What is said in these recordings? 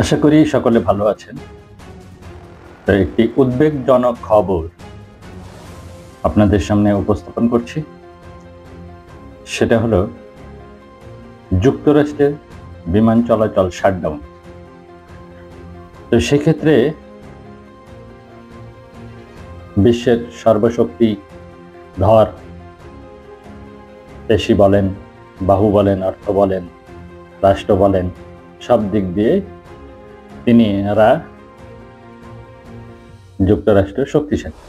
আশা করি সকলে ভালো আছেন। তো একটি উদ্বেগজনক খবর আপনাদের সামনে উপস্থাপন করছি। সেটা হলো যুক্তরাষ্ট্রের বিমান চলাচল শাটডাউন। তো সেক্ষেত্রে বিশ্বের সর্বশক্তি ধর পেশি বলেন, বাহু বলেন, অর্থ বলেন, রাষ্ট্র বলেন, সব দিক দিয়ে তিনিরা যুক্তরাষ্ট্র শক্তিশালী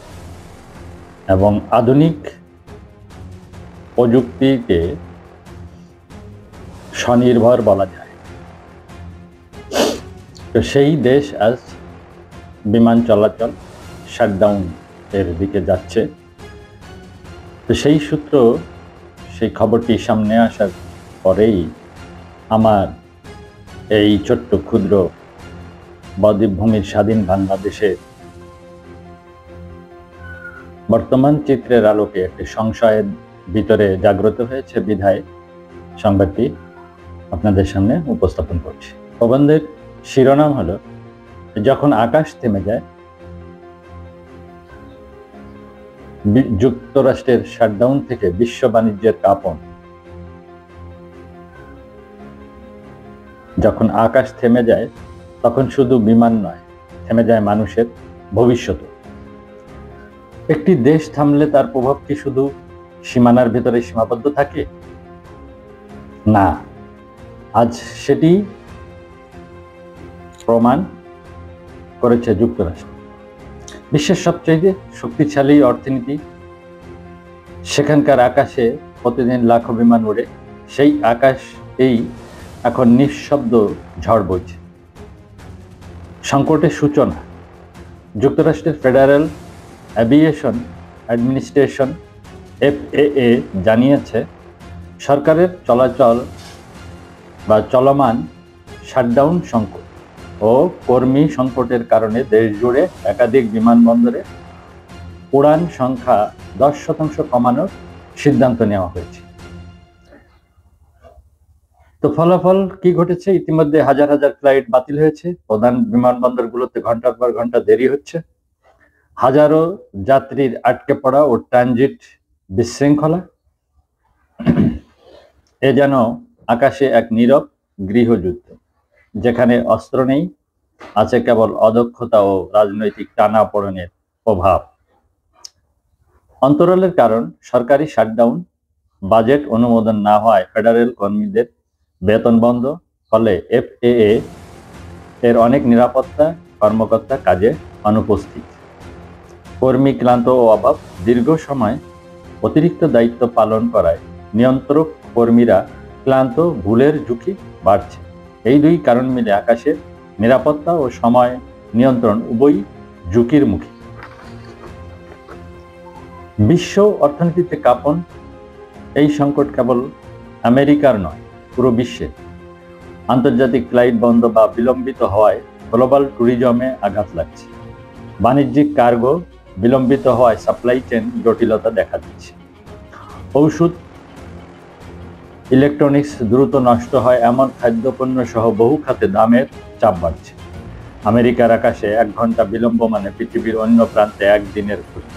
এবং আধুনিক প্রযুক্তিতে স্বনির্ভর বলা যায়। তো সেই দেশ আজ বিমান চলাচল শাটডাউন এর দিকে যাচ্ছে। তো সেই সূত্র, সেই খবরটি সামনে আসার পরেই আমার এই ছোট্ট ক্ষুদ্র বদ্বীপভূমির স্বাধীন বাংলাদেশে বর্তমান চিত্রের আলোকে একটি সংশয়ের ভিতরে জাগ্রত হয়েছে বিধায় সংবাদটি আপনাদের সামনে উপস্থাপন করছি। প্রবন্ধের শিরোনাম হলো, যখন আকাশ থেমে যায়, যুক্তরাষ্ট্রের শাটডাউন থেকে বিশ্ব বাণিজ্যের কাঁপন। যখন আকাশ থেমে যায়, তখন শুধু বিমান নয়, থেমে যায় মানুষের ভবিষ্যৎ। একটি দেশ থামলে তার প্রভাব কি শুধু সীমানার ভেতরে সীমাবদ্ধ থাকে? না, আজ সেটি প্রমাণ করেছে যুক্তরাষ্ট্র। বিশ্বের সবচেয়ে শক্তিশালী অর্থনীতি, সেখানকার আকাশে প্রতিদিন লাখো বিমান উড়ে। সেই আকাশ এখন নিঃশব্দ ঝড় বইছে। সংকটের সূচনা। যুক্তরাষ্ট্রের ফেডারেল অ্যাভিয়েশন অ্যাডমিনিস্ট্রেশন FAA জানিয়েছে, সরকারের চলমান শাটডাউন সংকট ও কর্মী সংকটের কারণে দেশ জুড়ে একাধিক বিমানবন্দরে উড়ান সংখ্যা 10% কমানোর সিদ্ধান্ত নেওয়া হয়েছে। তো ফলাফল কি ঘটেছে? ইতিমধ্যে হাজার হাজার ফ্লাইট বাতিল হয়েছে। প্রধান বিমানবন্দরগুলোতে ঘন্টার পর ঘন্টা দেরি হচ্ছে। হাজারো যাত্রীর আটকে পড়া ও ট্রানজিট বিশৃঙ্খলা। এ যেন আকাশে এক নীরব গৃহযুদ্ধ, যেখানে অস্ত্র নেই, আছে কেবল অদক্ষতা ও রাজনৈতিক টানাপোড়েনের প্রভাব। অন্তরালের কারণ সরকারি শাটডাউন, বাজেট অনুমোদন না হওয়ায় ফেডারেল কর্মীদের বেতন বন্ধ, ফলে FAA এর অনেক নিরাপত্তা কর্মকর্তা কাজে অনুপস্থিত। কর্মী ক্লান্ত ও অভাব। দীর্ঘ সময় অতিরিক্ত দায়িত্ব পালন করায় নিয়ন্ত্রক কর্মীরা ক্লান্ত, ভুলের ঝুঁকি বাড়ছে। এই দুই কারণ মিলে আকাশের নিরাপত্তা ও সময় নিয়ন্ত্রণ উভয়ই ঝুঁকির মুখে। বিশ্ব অর্থনীতিতে কাঁপন। এই সংকট কেবল আমেরিকার নয়, পুরো বিশ্বের। আন্তর্জাতিক ফ্লাইট বন্ধ বা বিলম্বিত হওয়ায় গ্লোবাল ট্যুরিজমে আঘাত লাগছে। বাণিজ্যিক কার্গো বিলম্বিত হওয়ায় সাপ্লাই চেইন জটিলতা দেখা দিচ্ছে। ঔষধ, ইলেকট্রনিক্স দ্রুত নষ্ট হয় এমন খাদ্যপণ্য সহ বহু খাতে দামের চাপ বাড়ছে। আমেরিকার আকাশে 1 ঘন্টা বিলম্ব মানে পৃথিবীর অন্য প্রান্তে একদিনের ক্ষতি।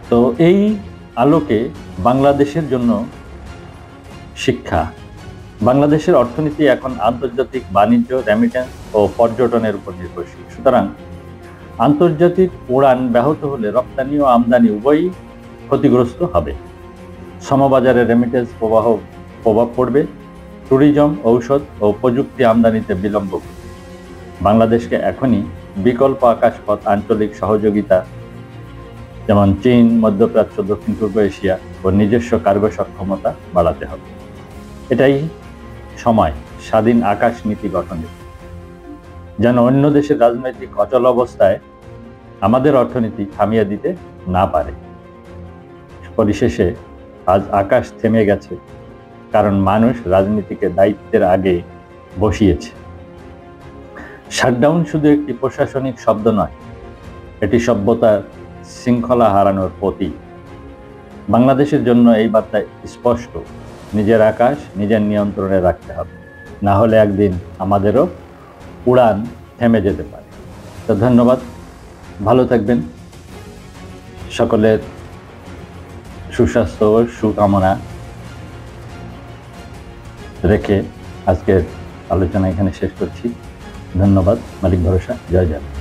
তো এই আলোকে বাংলাদেশের জন্য শিক্ষা। বাংলাদেশের অর্থনীতি এখন আন্তর্জাতিক বাণিজ্য, রেমিটেন্স ও পর্যটনের উপর নির্ভরশীল। সুতরাং আন্তর্জাতিক উড়ান ব্যাহত হলে রপ্তানি ও আমদানি উভয়ই ক্ষতিগ্রস্ত হবে। সমবাজারে রেমিটেন্স প্রভাব পড়বে। ট্যুরিজম, ঔষধ ও প্রযুক্তি আমদানিতে বিলম্ব করবে। বাংলাদেশকে এখনই বিকল্প আকাশপথ, আঞ্চলিক সহযোগিতা যেমন চীন, মধ্যপ্রাচ্য, দক্ষিণ পূর্ব এশিয়া ও নিজস্ব কার্গো সক্ষমতা বাড়াতে হবে। এটাই সময় স্বাধীন আকাশ নীতি গঠনের, যেন অন্য দেশের রাজনৈতিক অচল অবস্থায় আমাদের অর্থনীতি থামিয়ে দিতে না পারে। পরিশেষে আজ আকাশ থেমে গেছে কারণ মানুষ রাজনীতিকে দায়িত্বের আগে বসিয়েছে। শাটডাউন শুধু একটি প্রশাসনিক শব্দ নয়, এটি সভ্যতার শৃঙ্খলা হারানোর প্রতীক। বাংলাদেশের জন্য এই বার্তা স্পষ্ট, নিজের আকাশ নিজের নিয়ন্ত্রণে রাখতে হবে। না হলে একদিন আমাদেরও উড়ান থেমে যেতে পারে। তো ধন্যবাদ, ভালো থাকবেন। সকলের সুস্বাস্থ্য ও সুকামনা রেখে আজকের আলোচনা এখানে শেষ করছি। ধন্যবাদ। মালিক ভরসা। জয় জয়।